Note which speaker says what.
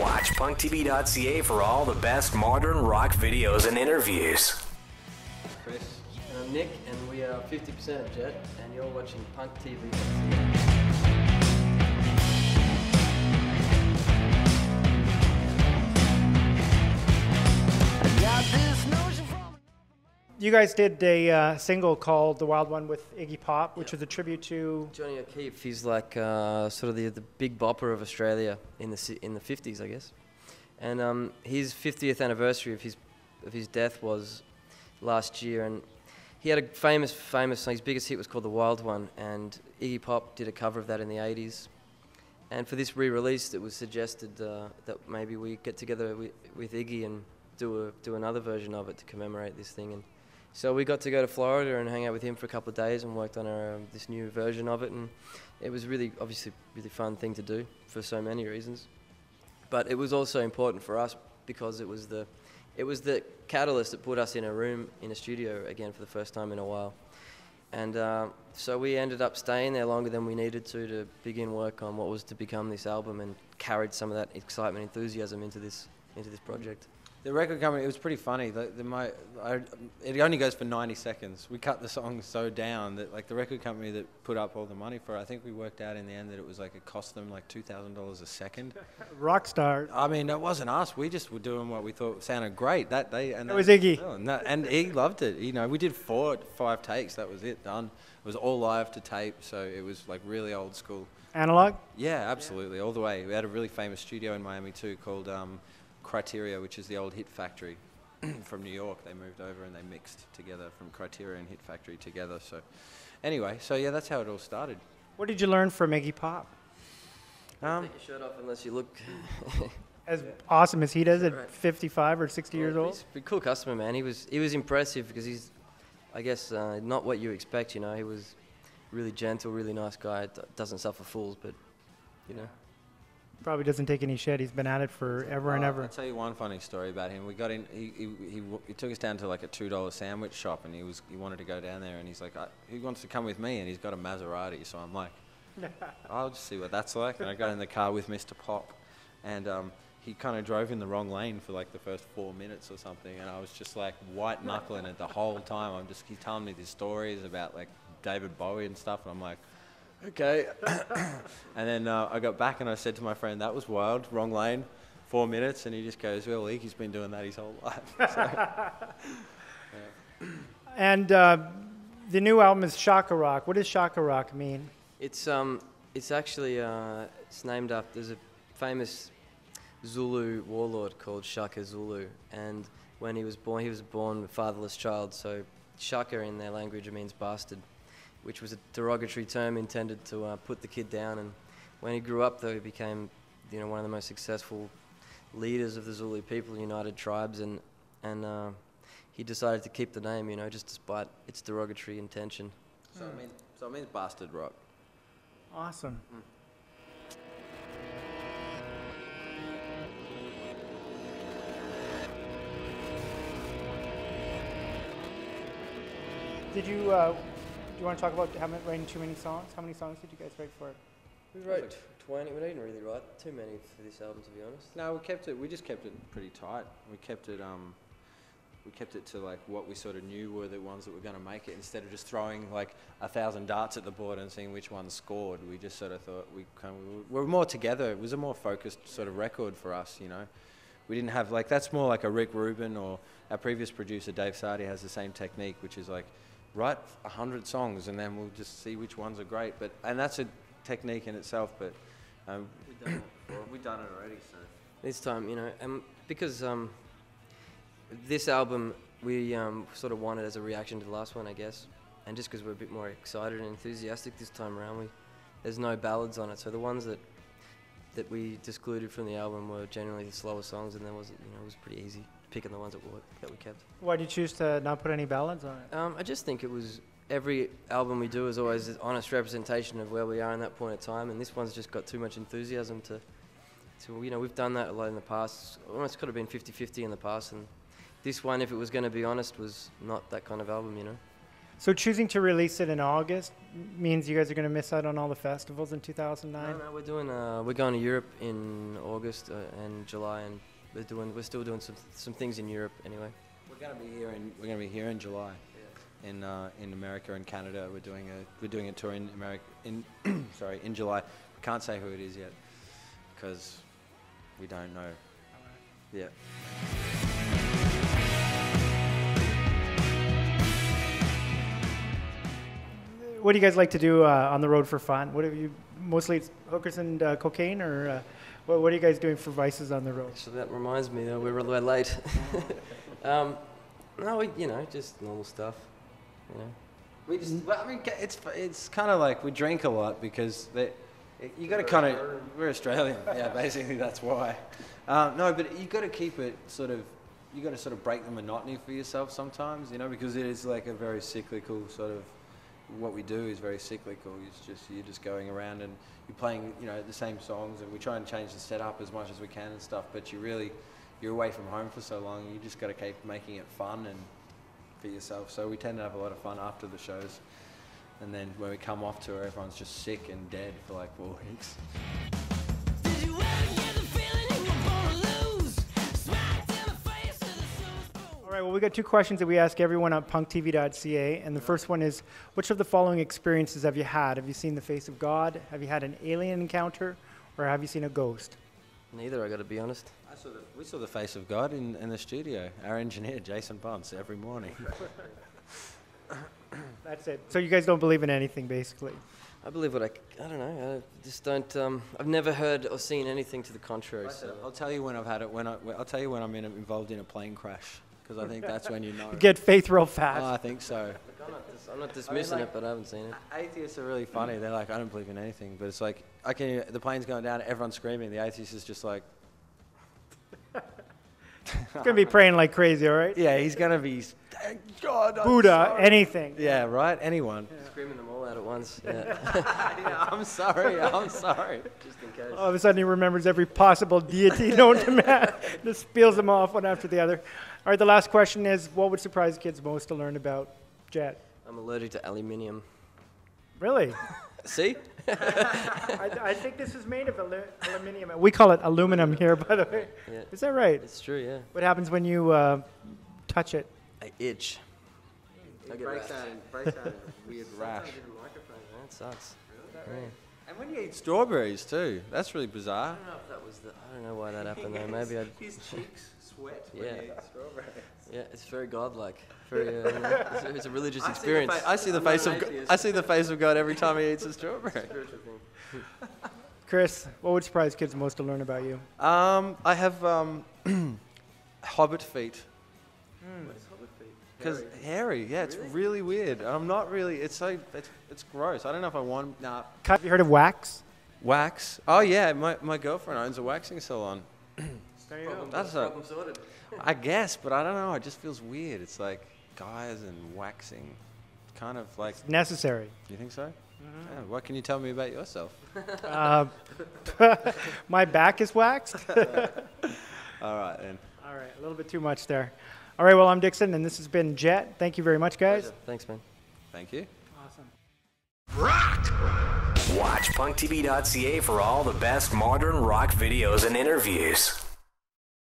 Speaker 1: Watch punktv.ca for all the best modern rock videos and interviews.
Speaker 2: Chris. And I'm Nick, and we are 50% of Jet, and you're watching PunkTV.
Speaker 3: You guys did a single called "The Wild One" with Iggy Pop, which was a tribute to
Speaker 2: Johnny O'Keefe. He's like sort of the big bopper of Australia in the 50s, I guess. And his 50th anniversary of his death was last year, and he had a famous song. His biggest hit was called "The Wild One," and Iggy Pop did a cover of that in the 80s. And for this re-release, it was suggested that maybe we get together with Iggy and do another version of it to commemorate this thing. And so we got to go to Florida and hang out with him for a couple of days and worked on this new version of it, and it was obviously really fun thing to do for so many reasons. But it was also important for us because it was the catalyst that put us in a studio again for the first time in a while. And so we ended up staying there longer than we needed to begin work on what was to become this album, and carried some of that excitement, enthusiasm into this project.
Speaker 4: The record company, it was pretty funny. It only goes for 90 seconds. We cut the song so down that, like, the record company that put up all the money for it, I think we worked out in the end that it was like, it cost them like $2,000 a second.
Speaker 3: rock stars.
Speaker 4: I mean, it wasn't us. We just were doing what we thought sounded great that day. And
Speaker 3: it was Iggy.
Speaker 4: And Iggy loved it. You know, we did 4 to 5 takes. That was it, done. It was all live to tape, so it was like really old school.
Speaker 3: Analog?
Speaker 4: Yeah, absolutely, all the way. We had a really famous studio in Miami too called Criteria, which is the old Hit Factory from New York. They moved over and they mixed together from Criteria and Hit Factory together. So anyway, yeah, that's how it all started.
Speaker 3: What did you learn from Iggy Pop?
Speaker 2: Take your shirt off unless you look
Speaker 3: as awesome as he does at 55 or 60 years old?
Speaker 2: He's a pretty cool customer, man. He was impressive because he's, I guess, not what you expect, you know. He was really gentle, really nice guy. Doesn't suffer fools, but, you know.
Speaker 3: Probably doesn't take any shit. He's been at it forever and ever.
Speaker 4: I'll tell you one funny story about him. We got in. He took us down to like a $2 sandwich shop, and he wanted to go down there, and he's like, "Who wants to come with me?" And he's got a Maserati, so I'm like, "I'll just see what that's like." And I got in the car with Mr. Pop, and he kind of drove in the wrong lane for like the first 4 minutes or something, and I was just like white knuckling it the whole time. He's telling me these stories about like David Bowie and stuff, and I'm like, okay. And then I got back and I said to my friend, "That was wild, wrong lane, 4 minutes." And he just goes, "Well, Iggy's been doing that his whole life." So, yeah.
Speaker 3: And the new album is Shaka Rock. What does Shaka Rock mean?
Speaker 2: It's actually it's named after, there's a famous Zulu warlord called Shaka Zulu, and when he was born a fatherless child. So Shaka in their language means bastard, which was a derogatory term intended to put the kid down. And when he grew up, though, he became, you know, one of the most successful leaders of the Zulu people, United Tribes, and he decided to keep the name, you know, just despite its derogatory intention.
Speaker 4: So it means bastard rock.
Speaker 3: Awesome. Did you? Do you want to talk about writing too many songs? How many songs did you guys write for it?
Speaker 2: We wrote 20. We didn't really write too many for this album, to be honest.
Speaker 4: No, we just kept it pretty tight. We kept it to like what we sort of knew were the ones that were going to make it, instead of just throwing like 1,000 darts at the board and seeing which one scored. We just sort of thought we were more together. It was a more focused sort of record for us, you know. We didn't have like, that's more like a Rick Rubin, or our previous producer Dave Sardi has the same technique, which is like, write 100 songs and then we'll just see which ones are great. And that's a technique in itself, but we've done it already. So
Speaker 2: this time, you know, because this album we sort of wanted as a reaction to the last one, I guess, and just because we're a bit more excited and enthusiastic this time around, there's no ballads on it. So the ones that we excluded from the album were generally the slower songs, and then it was pretty easy picking the ones that we kept.
Speaker 3: Why did you choose to not put any ballads on it?
Speaker 2: I just think it was, every album we do is always an honest representation of where we are in that point of time, and this one's just got too much enthusiasm to you know, we've done that a lot in the past. Almost could have been 50-50 in the past, and this one, if it was going to be honest, was not that kind of album, you know.
Speaker 3: So choosing to release it in August means you guys are going to miss out on all the festivals in 2009?
Speaker 2: No, we're going to Europe in August and July, and we're still doing some things in Europe anyway.
Speaker 4: We're going to be here in July. In America and Canada, we're doing a tour in America in July. We can't say who it is yet because we don't know. Yeah.
Speaker 3: What do you guys like to do on the road for fun? What have you mostly it's hookers and cocaine, or what are you guys doing for vices on the road?
Speaker 2: So that reminds me, we're late. No, just normal stuff. You know.
Speaker 4: It's kind of like we drink a lot because you got to kind of, we're Australian, yeah, basically that's why. No, but you got to keep it you got to sort of break the monotony for yourself sometimes, because it is like a very cyclical sort of, what we do is very cyclical. You're just going around and you're playing, the same songs, and we try and change the setup as much as we can and stuff, but you're away from home for so long, you just got to keep making it fun and for yourself. So we tend to have a lot of fun after the shows, and then when we come off tour, everyone's just sick and dead for like 4 weeks.
Speaker 3: All right, well, we got 2 questions that we ask everyone on punktv.ca, and the first one is, which of the following experiences have you had? Have you seen the face of God? Have you had an alien encounter? Or have you seen a ghost?
Speaker 2: Neither, I got to be honest.
Speaker 4: We saw the face of God in the studio. Our engineer, Jason Bunce, every morning.
Speaker 3: That's it. So you guys don't believe in anything, basically?
Speaker 2: I believe I don't know. I just don't. I've never heard or seen anything to the contrary. So.
Speaker 4: I'll tell you when I've had it. I'll tell you when I'm involved in a plane crash, because I think that's when you know.
Speaker 3: You get faith real fast.
Speaker 4: Oh, I think so.
Speaker 2: I'm not dismissing it, but I haven't seen it.
Speaker 4: Atheists are really funny. They're like, I don't believe in anything, but it's like, the plane's going down, everyone's screaming. The atheist is just like.
Speaker 3: He's going to be praying like crazy, all right?
Speaker 4: Yeah, he's going to be, thank God,
Speaker 3: Buddha, anything.
Speaker 4: Yeah, right? Anyone.
Speaker 2: Yeah. Screaming them all out at once. Yeah.
Speaker 4: Yeah, I'm sorry.
Speaker 2: Just in case.
Speaker 3: All of a sudden he remembers every possible deity known to man. Just speels them off one after the other. All right, the last question is, what would surprise kids most to learn about Jet?
Speaker 2: I'm allergic to aluminium.
Speaker 3: Really?
Speaker 2: See?
Speaker 3: I think this is made of aluminum. We call it aluminum here, by the way.
Speaker 2: Yeah.
Speaker 3: Is that right?
Speaker 2: It's true, yeah.
Speaker 3: What happens when you touch it?
Speaker 2: I itch.
Speaker 4: It breaks out a weird rash.
Speaker 2: That sucks.
Speaker 4: Really? Yeah. And when you eat strawberries too, that's really bizarre.
Speaker 2: I don't know if that was I don't know why that happened though. Maybe
Speaker 4: his cheeks sweat when you eat strawberries. Yeah,
Speaker 2: it's very godlike. Very, it's a religious experience.
Speaker 4: I see the face of God every time he eats a strawberry.
Speaker 3: Chris, what would surprise kids most to learn about you?
Speaker 4: I have hobbit feet.
Speaker 2: What's hobbit feet?
Speaker 4: Because hairy, yeah, it's really weird. I'm not really. It's gross. I don't know if I want. Nah.
Speaker 3: Have you heard of wax?
Speaker 4: Wax? Oh yeah, my girlfriend owns a waxing salon.
Speaker 3: There you go.
Speaker 2: That's problem sorted.
Speaker 4: I guess, but I don't know. It just feels weird. It's like guys and waxing, kind of like.
Speaker 3: It's necessary.
Speaker 4: You think so? Mm-hmm. Yeah, what can you tell me about yourself?
Speaker 3: My back is waxed.
Speaker 4: All right then.
Speaker 3: All right, a little bit too much there. All right, well, I'm Dixon, and this has been Jet. Thank you very much, guys.
Speaker 2: Pleasure. Thanks, man.
Speaker 4: Thank you.
Speaker 3: Awesome.
Speaker 1: Rock! Watch punktv.ca for all the best modern rock videos and interviews.